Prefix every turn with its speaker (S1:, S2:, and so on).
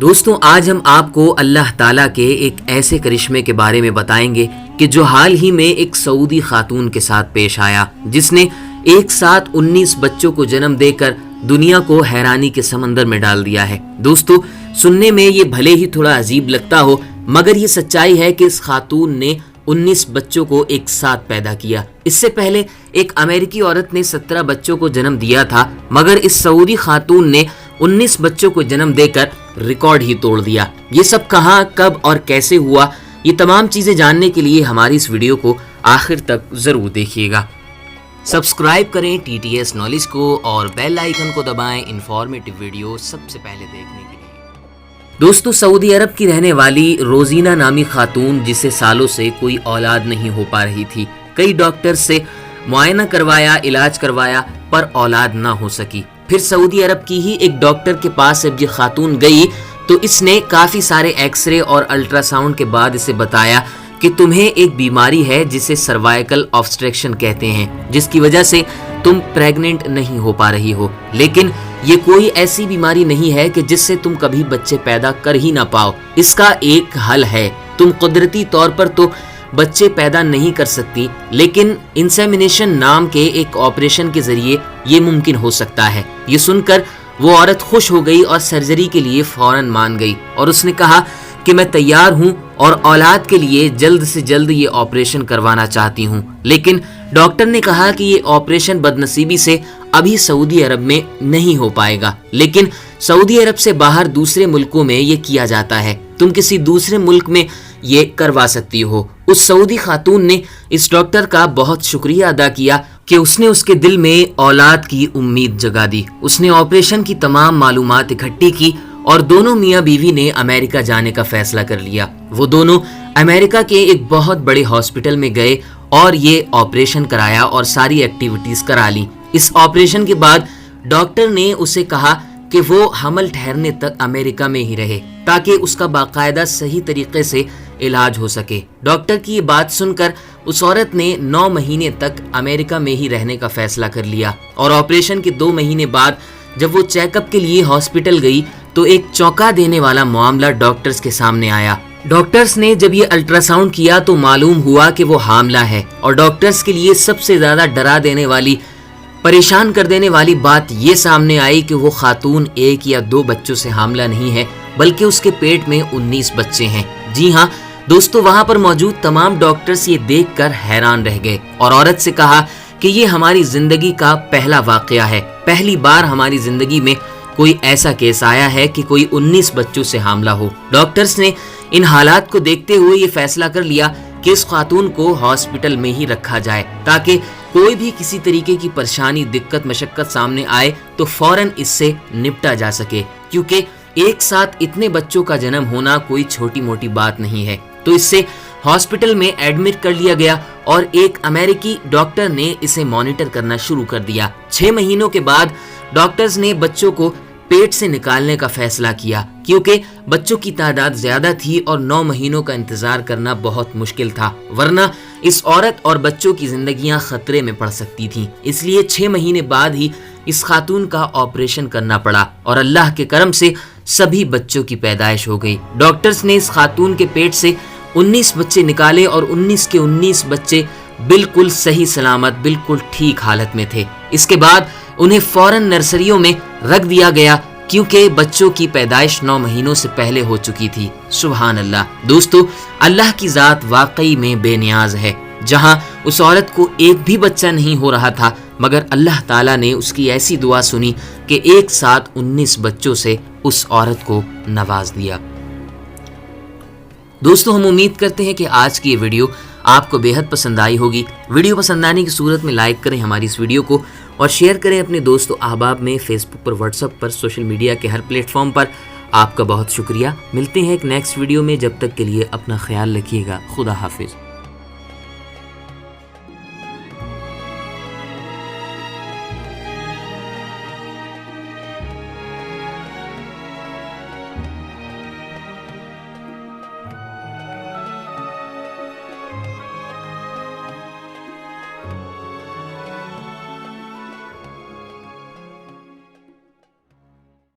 S1: دوستوں آج ہم آپ کو اللہ تعالیٰ کے ایک ایسے کرشمے کے بارے میں بتائیں گے کہ جو حال ہی میں ایک سعودی خاتون کے ساتھ پیش آیا، جس نے ایک ساتھ 19 بچوں کو جنم دے کر دنیا کو حیرانی کے سمندر میں ڈال دیا ہے۔ دوستو سننے میں یہ بھلے ہی تھوڑا عجیب لگتا ہو، مگر یہ سچائی ہے کہ اس خاتون نے 19 بچوں کو ایک ساتھ پیدا کیا۔ اس سے پہلے ایک امریکی عورت نے 17 بچوں کو جنم دیا تھا، مگر اس سعودی خاتون نے 19 بچوں کو جنم دے کر ریکارڈ ہی توڑ دیا۔ یہ سب کہاں، کب اور کیسے ہوا، یہ تمام چیزیں جاننے کے لیے ہماری اس ویڈیو کو آخر تک ضرور دیکھیے گا۔ سبسکرائب کریں ٹی ٹی ایس نالج کو اور بیل آئیکن کو دبائیں انفارمیٹیو ویڈیو سب سے پہلے دیکھنے کے لیے۔ دوستو سعودی عرب کی رہنے والی روزینہ نامی خاتون، جسے سالوں سے کوئی اولاد نہیں ہو پا رہی تھی، کئی ڈاکٹر سے معائنہ کروایا، علاج کروایا، پر اولاد نہ ہو سکی۔ پھر سعودی عرب کی ہی ایک ڈاکٹر کے پاس جب یہ خاتون گئی تو اس نے کافی سارے ایکس رے اور الٹرا ساؤنڈ کے بعد اسے بتایا کہ تمہیں ایک بیماری ہے جسے سروائیکل آبسٹریکشن کہتے ہیں، جس کی وجہ سے تم پریگننٹ نہیں ہو پا رہی ہو، لیکن یہ کوئی ایسی بیماری نہیں ہے کہ جس سے تم کبھی بچے پیدا کر ہی نہ پاؤ۔ اس کا ایک حل ہے، تم قدرتی طور پر تو بچے پیدا نہیں کر سکتی، لیکن انسیمینیشن نام کے ایک آپریشن کے ذریعے یہ ممکن ہو سکتا ہے۔ یہ سن کر وہ عورت خوش ہو گئی اور سرجری کے لیے فوراً مان گئی، اور اس نے کہا کہ میں تیار ہوں اور اولاد کے لیے جلد سے جلد یہ آپریشن کروانا چاہتی ہوں، لیکن ڈاکٹر نے کہا کہ یہ آپریشن بدنصیبی سے ابھی سعودی عرب میں نہیں ہو پائے گا، لیکن سعودی عرب سے باہر دوسرے ملکوں میں یہ کیا جاتا ہے، تم کسی دوسرے ملک میں یہ کروا سکتی ہو۔ اس سعودی خاتون نے اس ڈاکٹر کا بہت شکریہ ادا کیا کہ اس نے اس کے دل میں اولاد کی امید جگا دی۔ اس نے آپریشن کی تمام معلومات اکٹھی کی اور دونوں میاں بیوی نے امریکہ جانے کا فیصلہ کر لیا۔ وہ دونوں امریکہ کے ایک بہت بڑے ہاسپٹل میں گئے اور یہ آپریشن کرایا اور ساری ایکٹیویٹیز کرا لی۔ اس آپریشن کے بعد ڈاکٹر نے اسے کہا کہ وہ حمل ٹھہرنے تک امریکہ میں ہی رہے تاکہ اس کا باقاعدہ صحیح طریقے سے علاج ہو سکے۔ ڈاکٹر کی یہ بات سن کر اس عورت نے 9 مہینے تک امریکہ میں ہی رہنے کا فیصلہ کر لیا، اور آپریشن کے 2 مہینے بعد جب وہ چیک اپ کے لیے ہاسپٹل گئی تو ایک چونکا دینے والا معاملہ ڈاکٹرز کے سامنے آیا۔ ڈاکٹرز نے جب یہ الٹرا ساؤنڈ کیا تو معلوم ہوا کہ وہ حاملہ ہے، اور ڈاکٹرز کے لیے سب سے زیادہ ڈرا دینے والی، پریشان کر دینے والی بات یہ سامنے آئی کہ وہ خاتون 1 یا 2 بچوں سے حاملہ نہیں ہے، بلکہ اس کے پیٹ میں 19 بچے ہیں۔ جی ہاں دوستو، وہاں پر موجود تمام ڈاکٹرز یہ دیکھ کر حیران رہ گئے اور عورت سے کہا کہ یہ ہماری زندگی کا پہلا واقعہ ہے، پہلی بار ہماری زندگی میں کوئی ایسا کیس آیا ہے کہ کوئی 19 بچوں سے حاملہ ہو۔ ڈاکٹرز نے ان حالات کو دیکھتے ہوئے یہ فیصلہ کر لیا کہ اس خاتون کو ہاسپٹل میں ہی رکھا جائے تاکہ کوئی بھی کسی طریقے کی پریشانی، دقت، مشقت سامنے آئے تو فوراً اس سے نپٹا جا سکے، کیونکہ ایک ساتھ اتنے بچوں کا جنم ہونا کوئی چھوٹی موٹی بات نہیں ہے۔ تو اس سے ہاسپٹل میں ایڈمٹ کر لیا گیا اور ایک امریکی ڈاکٹر نے اسے مانیٹر کرنا شروع کر دیا۔ 6 مہینوں کے بعد ڈاکٹرز نے بچوں کو پیٹ سے نکالنے کا فیصلہ کیا، کیونکہ بچوں کی تعداد زیادہ تھی اور 9 مہینوں کا انتظار کرنا بہت مشکل تھا، ورنہ اس عورت اور بچوں کی زندگیاں خطرے میں پڑ سکتی تھیں۔ اس لیے 6 مہینے بعد ہی اس خاتون کا آپریشن کرنا پڑا اور اللہ کے کرم سے سبھی بچوں کی پیدائش ہو گئی۔ ڈاکٹرز نے اس خاتون کے پیٹ سے 19 بچے نکالے اور 19 کے 19 بچے بالکل صحیح سلامت، بالکل ٹھیک حالت میں تھے۔ اس کے بعد انہیں فوراً نرسریوں میں رکھ دیا گیا، کیونکہ بچوں کی پیدائش 9 مہینوں سے پہلے ہو چکی تھی۔ سبحان اللہ دوستو، اللہ کی ذات واقعی میں بے نیاز ہے۔ جہاں اس عورت کو ایک بھی بچہ نہیں ہو رہا تھا، مگر اللہ تعالیٰ نے اس کی ایسی دعا سنی کہ ایک ساتھ 19 بچوں سے اس عورت کو نواز دیا۔ دوستو ہم امید کرتے ہیں کہ آج کی یہ ویڈیو آپ کو بے حد پسند آئی ہوگی۔ ویڈیو پسند آنے کی صورت میں لائک کریں ہماری اس ویڈیو کو اور شیئر کریں اپنے دوست و احباب میں، فیس بک پر، واٹس ایپ پر، سوشل میڈیا کے ہر پلیٹ فارم پر۔ آپ کا بہت شکریہ۔ ملتے ہیں ایک نیکسٹ ویڈیو میں، جب تک کے لیے اپنا خیال رکھیے گا۔ خدا حافظ۔